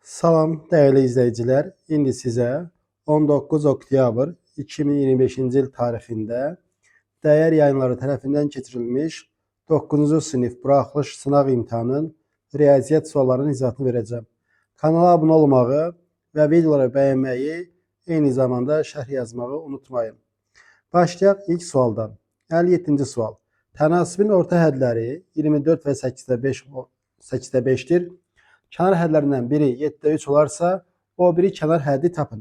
Salam değerli izleyiciler. İndi size 19 oktyabr 2025-ci il tarixində Dəyər Yayımları tərəfindən keçirilmiş 9-cu sinif buraxılış sınaq imtahanının riyaziyyat suallarının izahatını verəcəm. Kanala abunə olmağı və videoları bəyənməyi, eyni zamanda şərh yazmağı unutmayın. Başlayaq ilk sualdan. 57-ci sual. Tənasibin orta hədləri 24 və 8-də 5-dir. Kənar hədlərindən biri 7-də 3 olarsa, o biri kənar həddi tapın.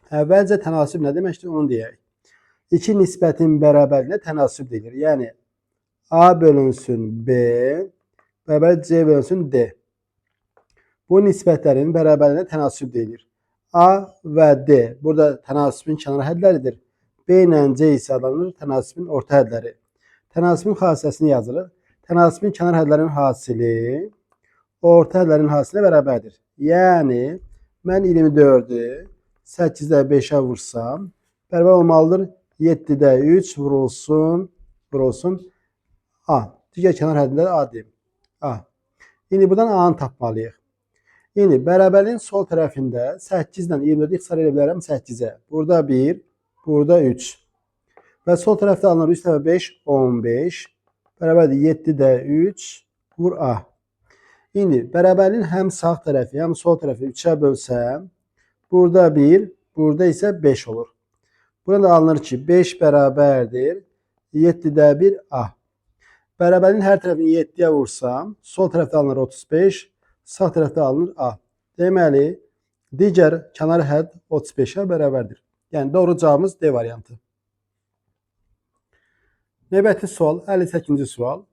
Əvvəlcə tənasib nə deməkdir, onu deyək. İki nisbətin bərabərliyinə tənasib deyilir. Yəni, A bölünsün B, bərabər C bölünsün D. Bu nisbətlərin bərabərliyinə tənasib deyilir. A və D, burada tənasibin kənar hədləridir. B ilə C isə adlanır tənasibin orta hədləri. Tənasibin xassəsini yazılır. Tənasibin kənar hədlərinin hasili orta hədlərin hasilinə bərabərdir. Yəni, mən 24-ü 8-də 5-ə vursam, bərabər olmalıdır 7-də 3 vurulsun A. Digər kənar həddində A deyim. A. İndi buradan A-nı tapmalıyıq. İndi bərabərliyin sol tərəfində 8 ilə 24-ü ixtisar edə bilərəm 8-ə. Burada 1, burada 3. Və sol tərəfdə alınır 3 dəfə 5, 15. Bərabərdir 7-də 3 vur A. İndi bərabərliyin həm sağ tərəfi, həm sol tərəfi 3-ə bölsəm, burada 1, burada isə 5 olur. Burada alınır ki, 5 bərabərdir 7-də 1 A. Bərabərliyin hər tərəfini 7-yə vursam, sol tərəfdə alınır 35, sağ tərəfdə alınır A. Deməli, digər kənar hədd 35-ə bərabərdir. Yəni, doğru cavabımız D variantı. Növbəti sual, 58-ci sual.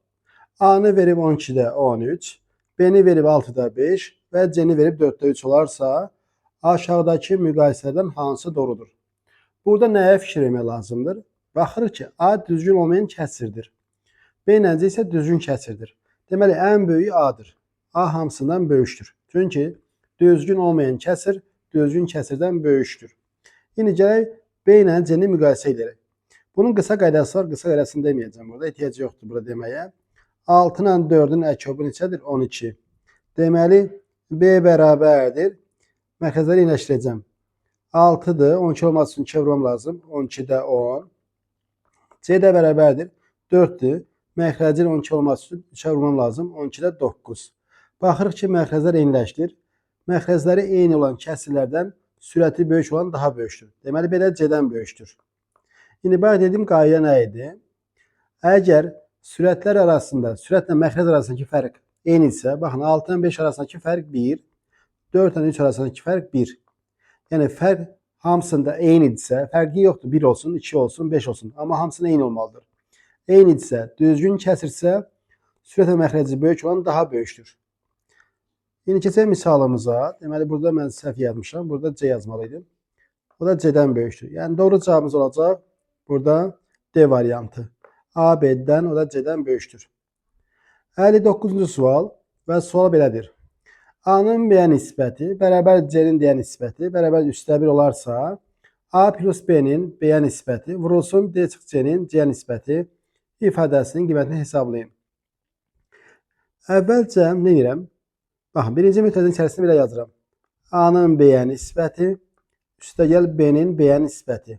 A-nı verib 12-də 13, B-ni verib 6-da 5 və C-ni verib 4-də 3 olarsa, aşağıdakı müqayisələrdən hansı doğrudur? Burada nəyə fikir etmək lazımdır? Baxırıq ki, A düzgün olmayan kəsirdir. B ilə C isə düzgün kəsirdir. Deməli, ən böyüyü A-dır. A hamısından böyükdür. Çünki düzgün olmayan kəsir, düzgün kəsirdən böyükdür. İndi gələk B ilə C-ni müqayisə edək. Bunun qısa qaydası var, qısa qaydasını deməyəcəm burada, ehtiyac yoxdur burada deməyə. 6 ilə 4-ün əkobu neçədir? 12. Deməli, B bərabərdir. Mərkəzləri iyiləşdirəcəm. 6-dır. 12 olması üçün 2 vurmam lazım. 12-də 10. C də bərabərdir. 4-dür. Mərkəzləri 12 olması üçün 3 vurmam lazım. 12-də 9. Baxırıq ki, mərkəzlər eyniləşdir. Mərkəzləri eyni olan kəsirlərdən sürəti böyük olan daha böyükdür. Deməli, B də C-dən böyükdür. İndi bayaq dediyim qayda nə idi? Əgər sürətlər arasında, sürətlə məxrəc arasındakı fərq eyni isə, baxın 6 ilə 5 arasındakı fərq 1, 4 ilə 3 arasındakı fərq 1. Yəni fərq hamısında eynidirsə, fərqi yoxdur, 1 olsun, 2 olsun, 5 olsun, amma hamısında eyni olmalıdır. Eynidirsə, düzgün kəsirsə, sürət və məxrəci böyük olan daha böyükdür. İndi keçək misalımıza. Deməli, burada mən səhv yazmışam, burada C yazmalıydım. O da C-dən böyükdür. Yəni doğru cavabımız olacaq burada D variantı. A B-dən, o da C-dən böyükdür. 59-cu sual və sual belədir. A-nın B-yə nisbəti bərabər C-nin D-yə nisbəti bərabər 3-də 1 olarsa, A plus B-nin B-yə nisbəti vurulsun D çıx C-nin C-yə nisbəti ifadəsinin qiymətini hesablayın. Əvvəlcə nə edirəm? Baxın, birinci mütəzənin içərisində belə yazıram. A-nın B-yə nisbəti üstəgəl B-nin B-yə nisbəti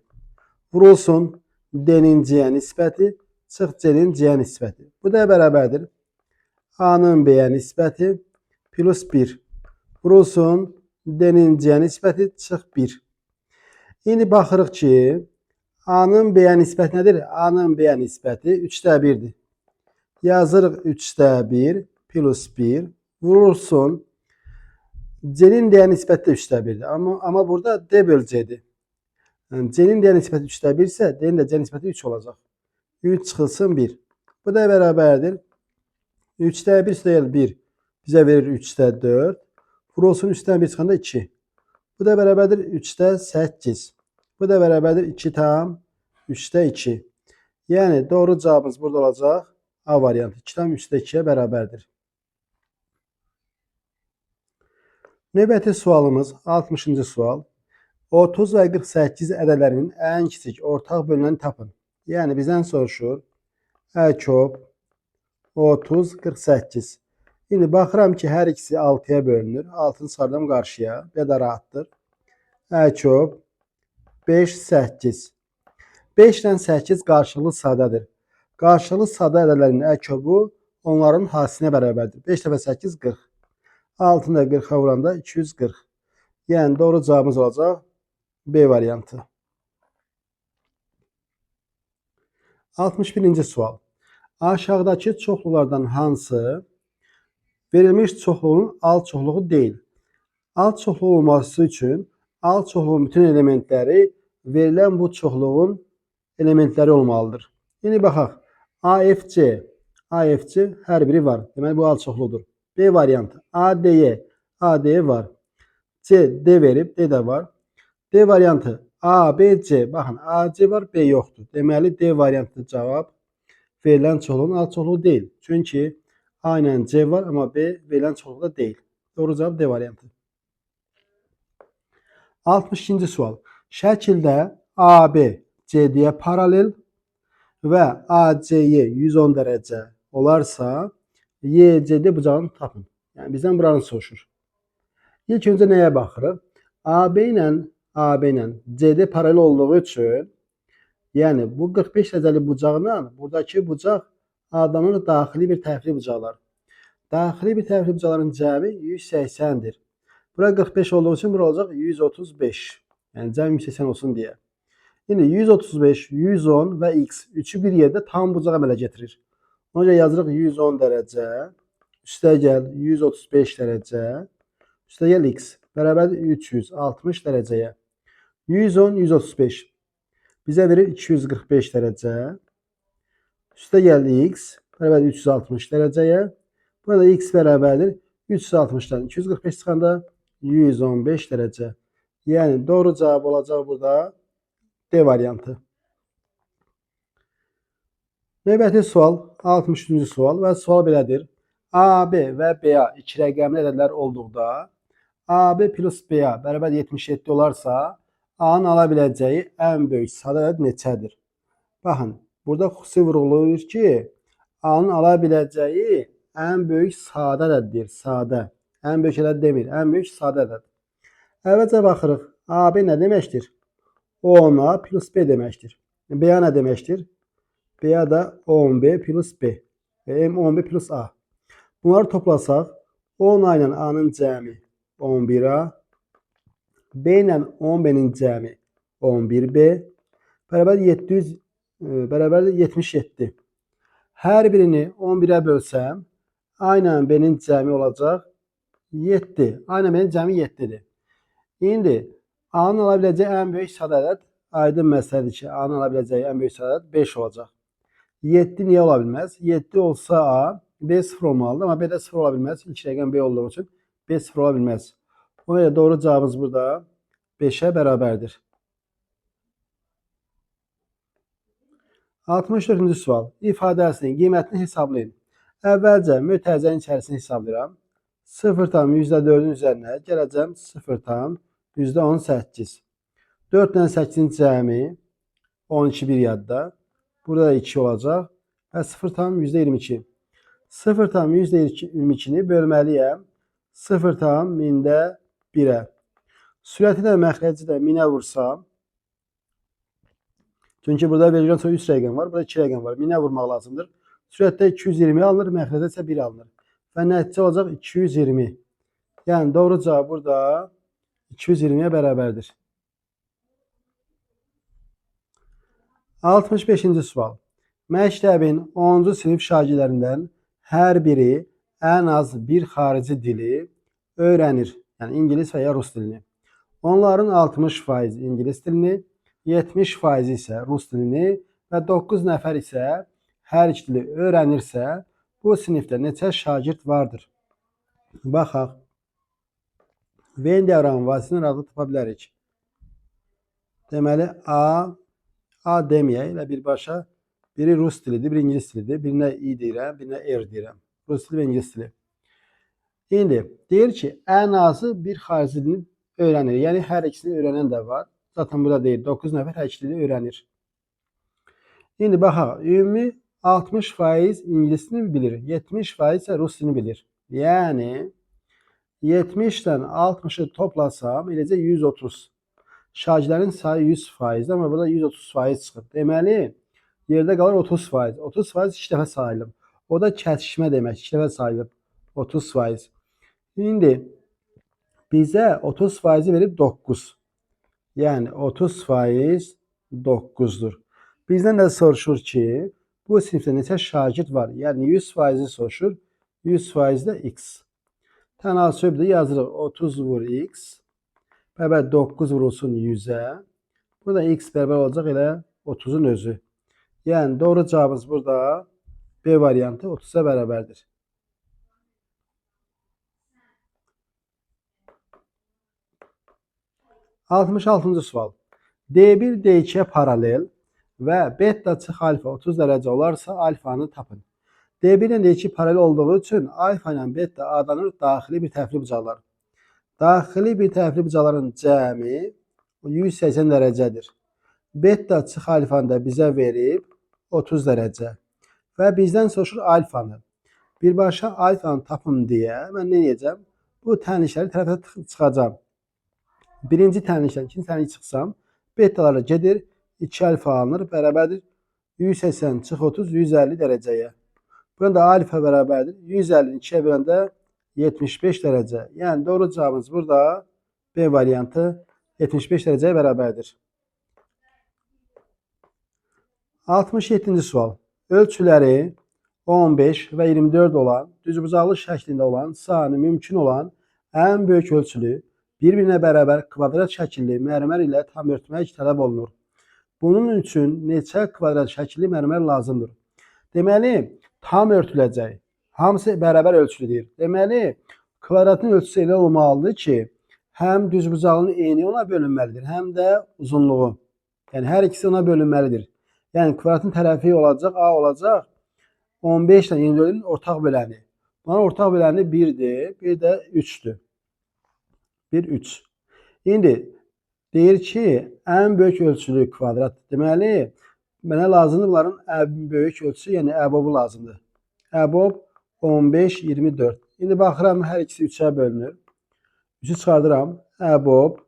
vurulsun D-nin C-yə nisbəti çıx C-nin C-yə nisbəti. Bu da bərabərdir. A-nın B-yə nisbəti plus 1 vurulsun D-nin C-yə nisbəti çıx 1. İndi baxırıq ki, A-nın B-yə nisbəti nədir? A-nın B-yə nisbəti 3-də 1-dir. Yazırıq 3-də 1 plus 1 vurulsun C-nin D-yə nisbəti də 3-də 1-dir. Amma burada D böl C-dir. Yəni, C-nin D-yə nisbəti 3-də 1 isə D-nin də C nisbəti 3 olacaq. 3 çıxılsın 1. Bu da bərabərdir. 3-də 1 üstəgəl 1 bizə verir 3-də 4. Vurulsun 3-dən 1 çıxanda 2. Bu da bərabərdir 3-də 8. Bu da bərabərdir 2 tam 3-də 2. Yəni doğru cavabımız burada olacaq A variantı. 2 tam 3-də 2-yə bərabərdir. Növbəti sualımız 60-cı sual. 30 və 48 ədədlərinin ən kiçik ortaq bölünəni tapın. Yəni bizdən soruşur. Əkob 30, 48. İndi baxıram ki, hər ikisi 6-ya bölünür. 6-nı çıxardım qarşıya. B də rahatdır. Əkub 5, 8. 5 ilə 8 qarşılıqlı sadədir. Qarşılıqlı sadə ədədlərin əkubu onların hasilinə bərabərdir. 5 dəfə 8 40. 6-nı da 40-a vuranda 240. Yəni doğru cavabımız olacaq B variantı. 61-ci sual. Aşağıdakı çoxlulardan hansı verilmiş çoxluğun alt çoxluğu deyil? Alt çoxluğu olması üçün alt çoxluğun bütün elementləri verilən bu çoxluğun elementləri olmalıdır. İndi baxaq. AFC. AFC hər biri var. Deməli bu alt çoxluqdur. B variantı. ADY. ADY var. C, D verib. D də var. D variantı. A, B, C. Baxın, A, C var, B yoxdur. Deməli D variantı cavab verilən çoxluğun alt çoxluğu deyil. Çünki A ilə C var, amma B verilən çoxluqda deyil. Doğru cavab D variantı. 62-ci sual. Şəkildə AB CD-yə paralel və AC'yə 110 dərəcə olarsa, YCD bucağını tapın. Yəni bizdən buranı soruşur. İlk öncə nəyə baxırıq? AB ilə CD paralel olduğu üçün, yəni bu 45 dərəcəli bucaqla buradakı bucaq adlanır daxili bir tərəfli bucaqlar. Daxili bir tərəfli bucaqların cəmi 180-dir. Bura 45 olduğu üçün bura olacaq 135. Yəni cəm 180 olsun deyə. İndi 135, 110 və x üçü bir yerdə tam bucaq əmələ getirir. Ona görə yazırıq 110 dərəcə, üstə gəl 135 dərəcə, üstə gəl x bərabərdir 360 dərəcəyə. 110, 135 bizə verir 245 dərəcə. Üstə gəl x bərabərdir 360 dərəcəyə. Burada x bərabərdir 360-dan 245 çıxanda 115 dərəcə. Yəni doğru cavab olacaq burada D variantı. Növbəti sual 63-cü sual və sual belədir. AB və BA iki rəqəmli ədədlər olduqda AB plus BA bərabər 77 olarsa A-nın ala biləcəyi ən böyük sadə ədəd neçədir? Baxın, burada xüsusi vurğulayır ki, A-nın ala biləcəyi ən böyük sadə ədəddir. Sadə. Ən böyük ədəd demir, ən böyük sadə ədəd. Əvvəlcə baxırıq. AB nə deməkdir? 10A plus B deməkdir. BA nə deməkdir? BA da 10B plus B. M10B plus A. Bunları toplasaq, 10A ilə A-nın cəmi 11A, B ilə 10B'nin cəmi 11B, bərabərdir 77. Hər birini 11'ə bölsəm, A ilə B-nin cəmi olacaq 7. A ilə B-nin cəmi 7'dir. İndi A-nın ala biləcəyi ən böyük sadə ədəd aydın məsələdir ki, A-nın ala biləcəyi ən böyük sadə ədəd 5 olacaq. 7 niyə ola bilməz? 7 olsa A, B 0 olmalıdır, amma B də 0 ola bilməz. İlk rəqəm B olduğu üçün B 0 ola bilməz. Ona görə doğru cavabımız burada 5'ə bərabərdir. 64-cü sual. İfadəsinin qiymətini hesablayın. Əvvəlcə mötərizənin içərisini hesablayıram. 0,4'ün üzərinə gələcəm 0,18. 4 ilə 8'in cəmi 12 bir yadda. Burada da 2 olacaq. Və 0,22. 0,22'ni bölməliyəm 0,1'ə. Sürəti də məxrəci də 1000'ə vursam. Çünki burada verilən sonra 3 rəqəm var, burada 2 rəqəm var. 1000'ə vurmaq lazımdır. Sürətdə 220 alınır, məxrəcdə isə 1 alınır. Və nəticə olacaq 220. Yəni doğru cavab burada 220'yə bərabərdir. 65-ci sual. Məktəbin 10-cu sinif şagirdlərindən hər biri ən az bir xarici dili öyrənir. Yəni ingilis və ya rus dilini. Onların 60% ingilis dilini, 70% isə rus dilini və 9 nəfər isə hər iki dili öyrənirsə, bu sinifdə neçə şagird vardır? Baxaq. Venn diaqramı vasitəsilə rahatlıqla tapa bilərik. Deməli, A deməyək, ilə birbaşa biri rus dilidir, biri ingilis dilidir. Birinə I deyirəm, birinə R deyirəm. Rus dili və ingilis dili. İndi deyir ki, ən azı bir xarici dilini öyrənir. Yəni hər ikisini öyrənən də var. Zaten burada deyir, 9 nəfər hər iki dili öyrənir. İndi baxaq, ümumi 60% ingilis dilini bilir, 70% isə rus dilini bilir. Yani 70'dən 60'ı toplasam eləcə 130. Şagirlərin sayı 100%, amma burada 130% çıxır. Deməli, yerdə qalır 30%. 30% 2 dəfə sayılıb. O da kəsişmə demək. 2 dəfə sayılıb 30%. İndi bizə 30%-i verib 9. Yəni 30% 9'dur. Bizdən də soruşur ki, bu sinifdə neçə şagird var? Yəni 100%-i soruşur. 100% də x. Tənasübdə yazırıq 30 vur x. Bərabər 9 vurulsun 100'ə. Burada x bərabər olacaq elə 30'un özü. Yəni doğru cavabımız burada B variantı 30'a bərabərdir. -66-cı sual. D1 D2'ye paralel və beta çıx alfa 30 dərəcə olarsa alfanı tapın. D1 ilə D2 paralel olduğu üçün alfa ilə beta adlanır daxili bir tərəfli bucaqlar. Daxili bir tərəfli bucaqların cəmi 180 dərəcədir. Beta çıx alfanı da bizə verib 30 dərəcə. Və bizdən soruşur alfanı. Birbaşa alfanı tapın deyə mən nə edəcəm? Bu tənlikləri tərəfə çıxacam. Birinci tənlikdən ikinci tənlik çıxsam, betalara gedir, 2 alfa alınır, bərabərdir 180 çıx 30, 150 dərəcəyə. Burada alfa bərabərdir 150 2'ye böləndə 75 dərəcə. Yəni doğru cavabımız burada B variantı 75 dərəcəyə bərabərdir. 67-ci sual. Ölçüləri 15 və 24 olan, düzbucaqlı şəklində olan, sahəni mümkün olan ən böyük ölçülü, bir-birinə bərabər kvadrat şəkilli mərmər ilə tam örtmək tələb olunur. Bunun üçün neçə kvadrat şəkilli mərmər lazımdır? Deməli, tam örtüləcək. Hamısı bərabər ölçülüdür. Deməli, kvadratın ölçüsü elə olmalıdır ki, həm düzbucağının eni ona bölünməlidir, həm də uzunluğu. Yəni, hər ikisi ona bölünməlidir. Yəni, kvadratın tərəfi olacaq, A olacaq 15 ilə 24'ün ortaq böləni. Bunların ortaq böləni 1'dir, bir də 3'dür. 1, 3. İndi deyir ki, ən böyük ölçülü kvadrat. Deməli, mənə lazımdır bunların ən böyük ölçüsü, yəni əbobu lazımdır. Əbob 15, 24. İndi baxıram, hər ikisi 3'ə bölünür. 3'ü çıxardıram. Əbob.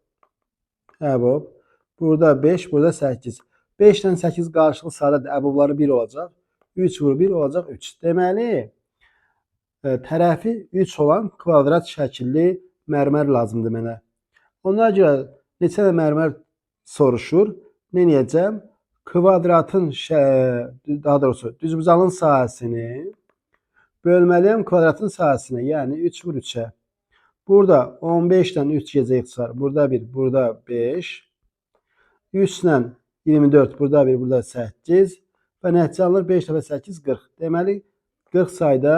Burada 5, burada 8. 5 ilə 8 qarşılıqlı saydadır. Əbobları 1 olacaq. 3 vur 1 olacaq 3. Deməli, tərəfi 3 olan kvadrat şəkilli mərmər lazımdır mənə. Ona görə neçə də mərmər soruşur. Nə edəcəm? Kvadratın, daha doğrusu düzbucağın sahəsini bölməliyəm kvadratın sahəsinə. Yəni 3 vur 3'ə. Burada 15'dən 3 gecə çıxar. Burada 1, burada 5. 3 ilə 24, burada 1, burada 8. Və nəticə alınır 5 dəfə 8, 40. Deməli, 40 sayda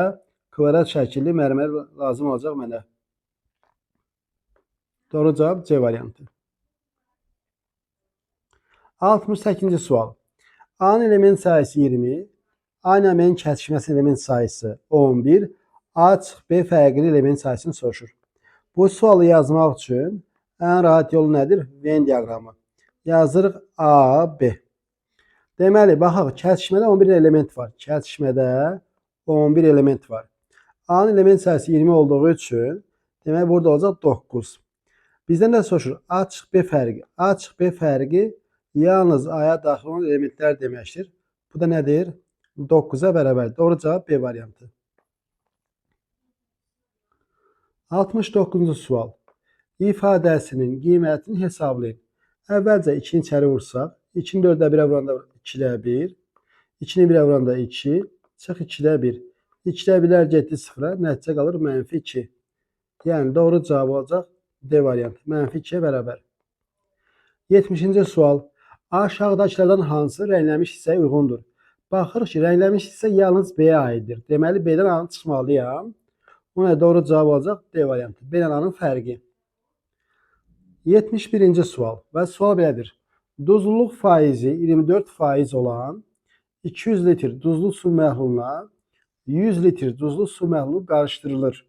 kvadrat şəkilli mərmər lazım olacaq mənə. Doğru cavab C variantı. 68-ci sual. A-nın element sayısı 20, A-nın əməyin kəsişməsi element sayısı 11, A çıx B fərqli element sayısını soruşur. Bu sualı yazmaq üçün ən rahat yolu nədir? Venn diaqramı. Yazırıq A, B. Deməli, baxaq, kəsişmədə 11 element var. Kəsişmədə 11 element var. A-nın element sayısı 20 olduğu üçün, demək burada olacaq 9. Bizdən də soruşur, A çıx B fərqi. A çıx B fərqi yalnız A-ya daxil olan elementlər deməkdir. Bu da nədir? 9'a bərabər. Doğru cavab B variantı. 69-cu sual. İfadəsinin qiymətini hesablayın. Əvvəlcə 2'ni içəri vursaq, 2'ni 4'ə 1'ə vuranda 2'də 1, 2'ni 1'ə vuranda 2, çıx 2'də 1. 2'də 1'lər getdi 0'a, nəticə qalır -2. Yəni doğru cavab olacaq D variantı. -2'yə bərabər. 70-ci sual. Aşağıdakılardan hansı rənglənmiş hissəyə uyğundur? Baxırıq ki, rənglənmiş hissə yalnız B-yə aiddir. Deməli, B-dən A-nı çıxmalıyam. Ona doğru cavab olacaq D variantı. B-dən A-nın fərqi. 71-ci sual. Və sual belədir. Duzluluq faizi 24% olan 200 litr duzlu su məhluluna 100 litr duzlu su məhlulu qarışdırılır.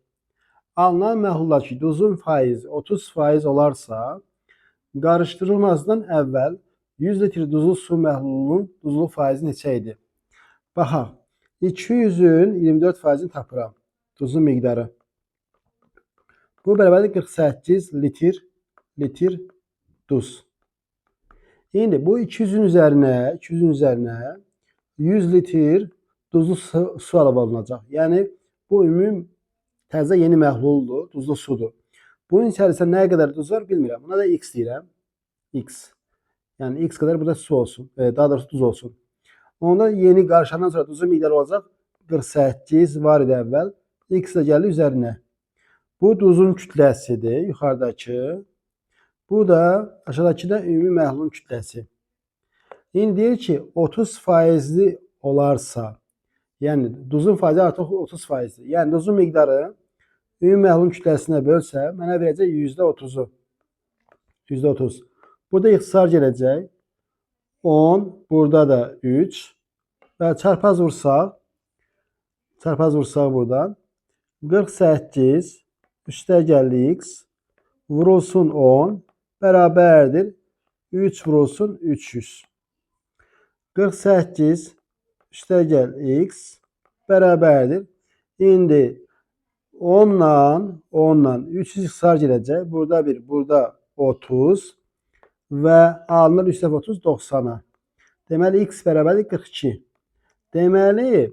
Alınan məhlullardakı duzun faizi 30% olarsa, qarışdırılmazdan əvvəl 100 litr duzlu su məhlulunun duzluq faizi neçə idi? Baxaq, 200'ün 24%'ini tapıram. Duzun miqdarı. Bu bərabərdir 48 litr duz. İndi bu 200'ün üzərinə 100 litr duzlu su əlavə olunacaq. Yəni bu ümumi təzə yeni məhluldur, duzlu sudur. Bunun içərisində nə qədər duz var bilmirəm. Buna da x deyirəm. X. Yəni x qədər burada su olsun, daha doğrusu duz olsun. Onda yeni qarışandan sonra duzun miqdarı olacaq 48 var idi əvvəl. X də gəlir üzərinə. Bu duzun kütləsidir, yuxarıdakı. Bu da aşağıdakı da ümumi məhlulun kütləsi. İndi deyir ki 30% olarsa, yəni duzun faizi artıq 30%dir. Yəni duzun miqdarı ümumi məhlulun kütləsinə bölsə, mənə verəcək %30'u. %30. Burada ixtisar gələcək. 10, burada da 3 və çarpaz vursaq buradan 48 üstəgəl x vurulsun 10 bərabərdir 3 vurulsun 300. 48 üstəgəl x bərabərdir. İndi 10'la 300 ixtisar gələcək. Burada 1, burada 30 və alınır 3 dəfə 30 90'a. Deməli x bərabərdir 42. Deməli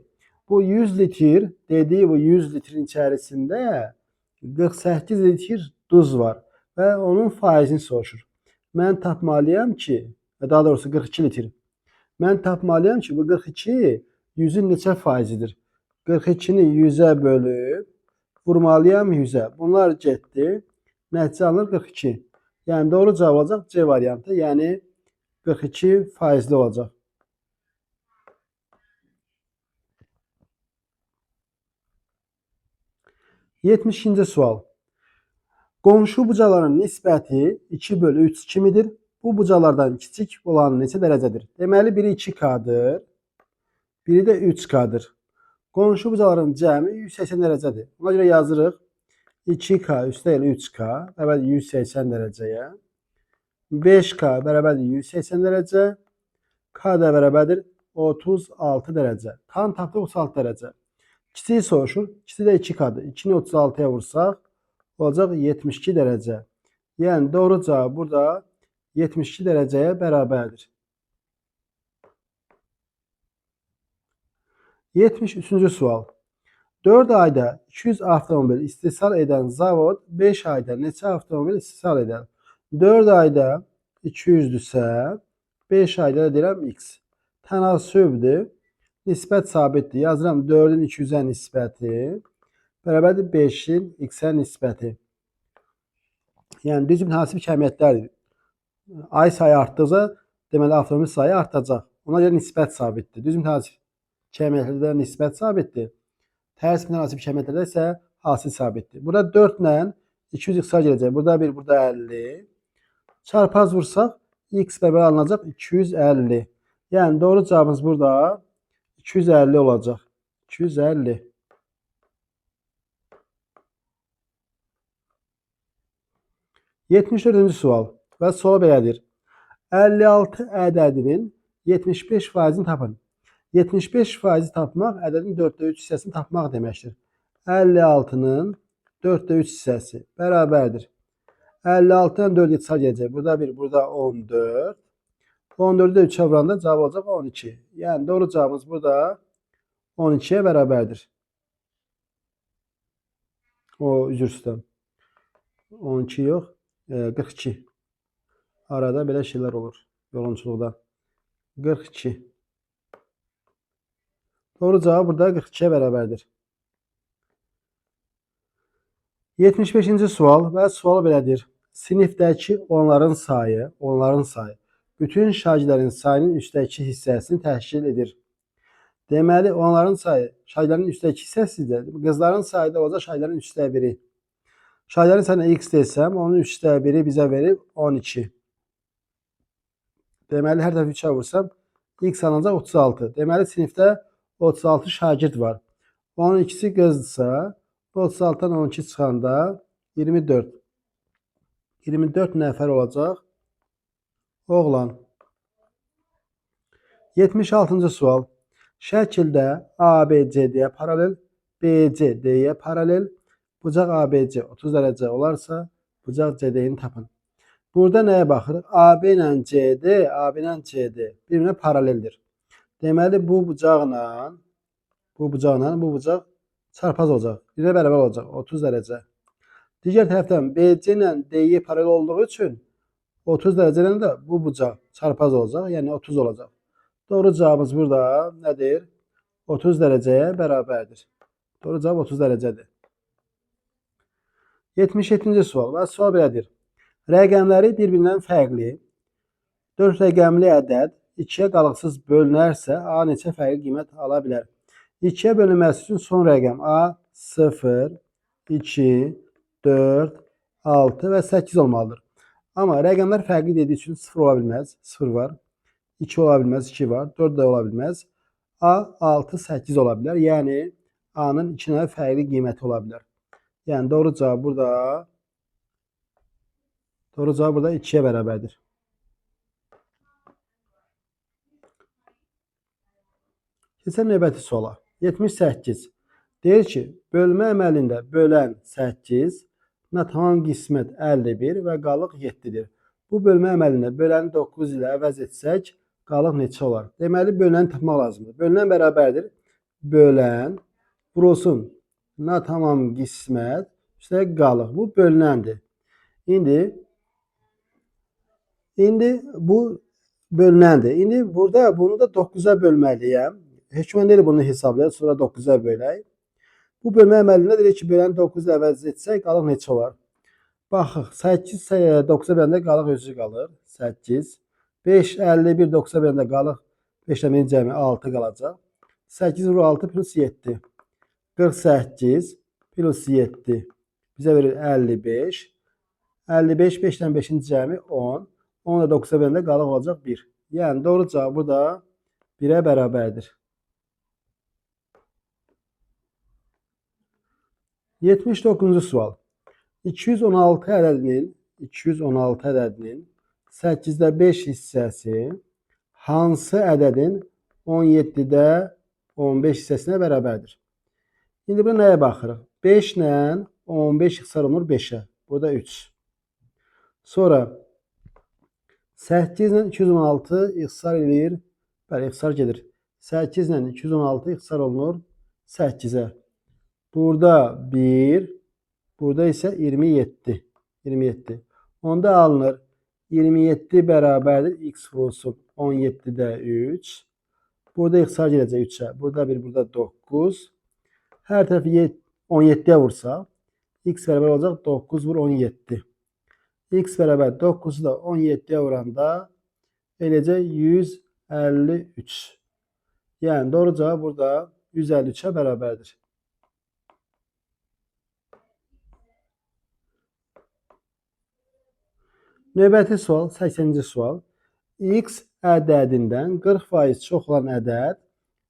bu 100 litr dediği bu 100 litrin içərisində 48 litr duz var və onun faizini soruşur. Mən tapmalıyam ki, daha doğrusu 42 litr. Mən tapmalıyam ki, bu 42 100'ün neçə faizidir? 42'ni 100'ə bölüb vurmalıyam 100'ə. Bunlar getdi. Nəticə alınır 42. Yəni doğru cavab olacaq C variantı. Yəni 42 faizli olacaq. 72-ci sual. Qonşu bucaların nisbəti 2/3 kimidir. Bu bucalardan kiçik olan neçə dərəcədir? Deməli biri 2K'dır. Biri də 3K'dır. Qonşu bucaların cəmi 180 dərəcədir. Ona görə yazırıq 2K üstəgəl 3K bərabərdir 180 dərəcəyə. 5K bərabərdir 180 dərəcə. K da bərabərdir 36 dərəcə. K-nı tapdıq 36 dərəcə. Kiçiyi soruşur. Kiçiyi də 2K'dır. 2'ni 36'ya vursaq olacaq 72 dərəcə. Yəni doğru cavab burada 72 dərəcəyə bərabərdir. 73-cü sual. 4 ayda 200 avtomobil istehsal edən zavod 5 ayda neçə avtomobil istehsal edər? 4 ayda 200'dürsə 5 ayda da deyirəm x. Tənasübdür. Nisbət sabitdir. Yazıram 4'ün 200'ə nisbəti bərabərdir 5'in x-ə nisbəti. Yəni düz münasib kəmiyyətlərdir. Ay sayı artdıqca deməli avtomobil sayı artacaq. Ona görə nisbət sabitdir. Düz münasib kəmiyyətlərdə nisbət sabitdir. Tərs münasib kəmiyyətlərdə isə hasil sabitdir. Burada 4 ilə 200 ixtisar gələcək. Burada 1, burada 50. Çarpaz vursaq x bərabər alınacaq 250. Yəni doğru cavabımız burada 250 olacaq. 250. Yetmiş-dördüncü sual və sual belədir. 56 ədədinin 75%'ini tapın. 75% tapmaq ədədin 4/3 hissəsini tapmaq deməkdir. 56'nın 4/3 hissəsi bərabərdir. 56'dan 4 ixtisar gələcək. Burada 1, burada 14. 14'ü də 3'ə vuranda cavab olacaq 12. Yəni doğru cavabımız burada 12'ye bərabərdir. Üzr istəyirəm. 12 yox, 42. Arada belə şeylər olur yolunçuluqda. 42. Doğru cavab burada 42'ye bərabərdir. 75-ci sual və sual belədir. Sinifdəki onların sayı bütün şagirdlərin sayının üstəki hissəsini təşkil edir. Deməli, onların sayı şagirdlərin üstəki hissəsidir. Qızların sayı da olacaq şagirdlərin 3/1'i. Şagirdlərin sayına x desəm, onun 3/1'i bizə verir 12. Deməli, hər tərəfi 3'ə vursam, x alınacaq 36. Deməli, sinifdə 36 şagird var. Onun ikisi qızdırsa, 36'dan 12 çıxanda 24. 24 nəfər olacaq oğlan. 76-cı sual. Şəkildə ABC D-yə paralel, BC D-yə paralel, Bucaq ABC 30 dərəcə olarsa, bucaq CD'ni tapın. Burada nəyə baxırıq? AB ilə CD bir-birinə paraleldir. Deməli bu bucaqla bu bucaq çarpaz olacaq. Birə bərabər olacaq 30 dərəcə. Digər tərəfdən BC ilə DY paralel olduğu üçün 30 dərəcə ilə də bu bucaq çarpaz olacaq, yəni 30 olacaq. Doğru cavabımız burada nədir? 30 dərəcəyə bərabərdir. Doğru cavab 30 dərəcədir. 77-ci sual. Və sual belədir. Rəqəmləri bir-birindən fərqli 4 rəqəmli ədəd 2-yə qalıqsız bölünərsə A neçə fərqli qiymət ala bilər? 2-yə bölünməsi üçün son rəqəm A 0, 2, 4, 6 və 8 olmalıdır. Amma rəqəmlər fərqli dediyi üçün 0 ola bilməz. 0 var. 2 ola bilməz. 2 var. 4 də ola bilməz. A 6, 8 ola bilər. Yəni A'nın 2 dənə fərqli qiyməti ola bilər. Yəni doğru cavab burada 2-yə bərabərdir. Keçək növbəti suala. 78. Deyir ki, bölmə əməlində bölən 8, tamam qismət 51 və qalıq 7-dir. Bu bölmə əməlində böləni 9 ilə əvəz etsək, qalıq neçə olar? Deməli, bölünəni tapmaq lazımdır. Bölünən bərabərdir. Bölən vurulsun tamam qismət üstəlik qalıq. Bu bölünəndir. İndi bu bölünəndir. İndi burada bunu da 9-a bölməliyəm. Heç mən deyil bunu hesablayaq, sonra 9-a bölək. Bu bölmə əməlində deyir ki, böləni 9 ilə əvəz etsək, qalıq neçə olar? Baxıq, 8 9-a böləndə qalıq özü qalır. 8. 5, 51, 9-a böləndə qalıq 5-dən birinci cəmi 6 qalacaq. 8 vur 6 plus 7. 48 plus 7 bizə verir 55. 55, 5-dən 5-ci cəmi 10. 10 da 9-a böləndə qalıq olacaq 1. Yəni doğru cavab burada 1-ə bərabərdir. 79-cu sual. 216 ədədinin 8-də 5 hissəsi hansı ədədin 17-də 15 hissəsinə bərabərdir? İndi burada nəyə baxırıq? 5 ilə 15 ixtisar olunur 5-ə. Burada 3. Sonra 8 ilə 216 ixtisar eləyir. Bəli, ixtisar gedir. 8 ilə 216 ixtisar olunur 8-ə. Burada 1, burada isə 27. 27. Onda alınır 27 bərabərdir x vurulsun 17-də 3. Burada ixtisar gedəcək 3-ə. Burada 1, burada 9. Hər tərəfi 17-yə vursaq, x bərabər olacaq 9 vur 17. X bərabər 9-u da 17-yə vuranda eləcək 153. Yəni doğru cavab burada 153-ə bərabərdir. Növbəti sual, 80-ci sual. X ədədindən 40% çox olan ədəd,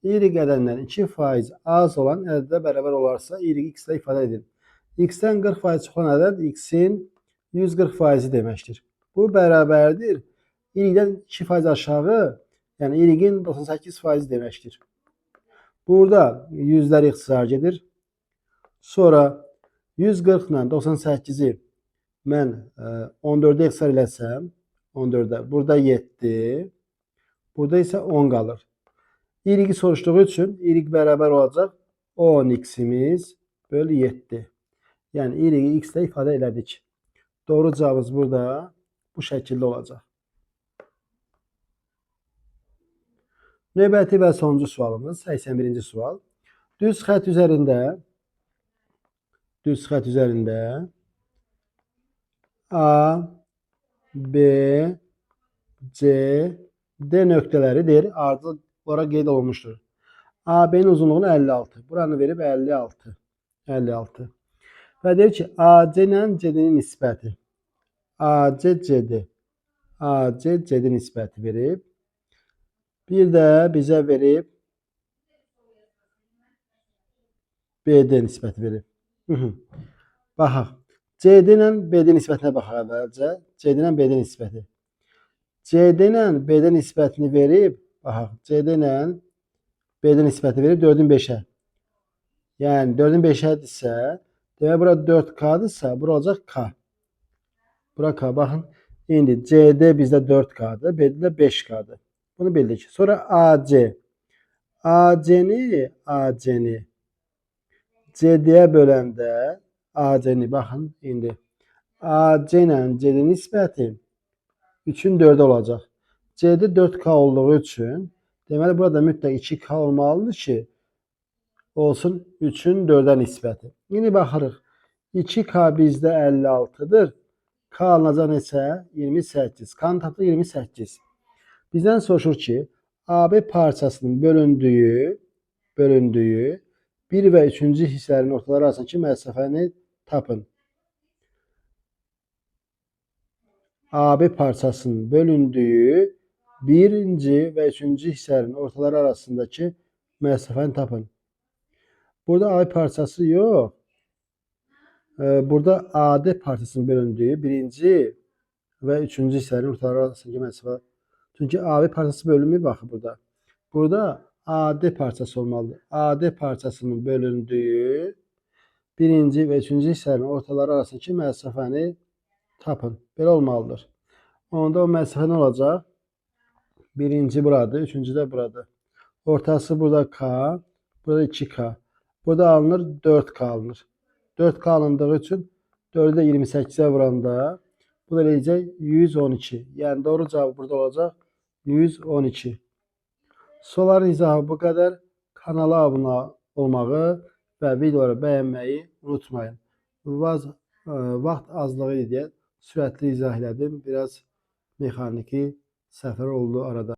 Y ədədindən 2% az olan ədədə bərabər olarsa, Y x ilə ifadə edin. X-dən 40% çox olan ədəd X-in 140% deməkdir. Bu bərabərdir. Y-dən 2% aşağı, yəni Y-in 98% deməkdir. Burada yüzlər ixtisar gedir. Sonra 140 ilə 98-i mən 14-ə ixtisar eləsəm, 14-də, burada 7, burada isə 10 qalır. Y soruşduğu üçün Y bərabər olacaq 10x-imiz bölü 7. Yəni Y x ilə ifadə elədik. Doğru cavabımız burada bu şəkildə olacaq. Növbəti və sonuncu sualımız 81-ci sual. Düz xətt üzərində A, B, C, D nöqtələridir. Ardıcılara qeyd olunmuşdur. AB'nin uzunluğunu 56. Buranı verib 56. 56. Və deyir ki, AC ilə CD-nin nisbəti. AC, CD. AC, CD nisbəti verib. Bir də bizə verib BD nisbəti verib. Baxaq. CD ilə BD nisbətinə baxaq əvvəlcə. CD ilə BD nisbəti. CD ilə BD nisbətini verib, baxaq, CD ilə BD nisbəti verib 4-ün 5-ə. Yəni 4-ün 5-ədirsə, Demek bura 4K'dırsa bura olacaq K. Bura K. Baxın. İndi CD bizdə 4K'dır. B'də də 5K'dır. Bunu bildik. Sonra AC. AC-ni CD-yə böləndə AC-ni baxın indi. AC ilə CD nisbəti 3-ün 4-ü olacaq. CD 4K olduğu üçün deməli burada mütləq 2K olmalıdır ki olsun 3-ün 4-ə nisbəti. İndi baxırıq. 2K bizdə 56'dır. K alınacaq neçə? 28. K-nı tapdıq 28. Bizdən soruşur ki AB parçasının bölündüyü 1 və 3-cü hissələrin ortaları arasındakı məsafəni tapın. AB parçasının bölündüyü 1-ci və 3-cü hissələrin ortaları arasındakı məsafəni tapın. Burada AB parçası yox. Burada AD parçasının bölündüyü 1-ci və 3-cü hissələrin ortaları arasındakı məsafə. Çünki AB parçası bölünmür baxın burada. Burada AD parçası olmalıdır. AD parçasının bölündüyü 1-ci və 3-cü hissələrin ortaları arasındakı məsafəni tapın. Belə olmalıdır. Onda o məsafə nə olacaq? 1-ci buradır, 3-cü də buradır. Ortası burada K, burada 2K. Burada alınır 4K alınır. 4K alındığı üçün 4'ü də 28'ə vuranda bu da eləyəcək 112. Yəni doğru cavab burada olacaq 112. Soruların izahı bu qədər. Kanala abunə olmağı və videoları bəyənməyi unutmayın. Vaxt azlığı deyə sürətli izah elədim. Biraz mexaniki səhvlər oldu arada.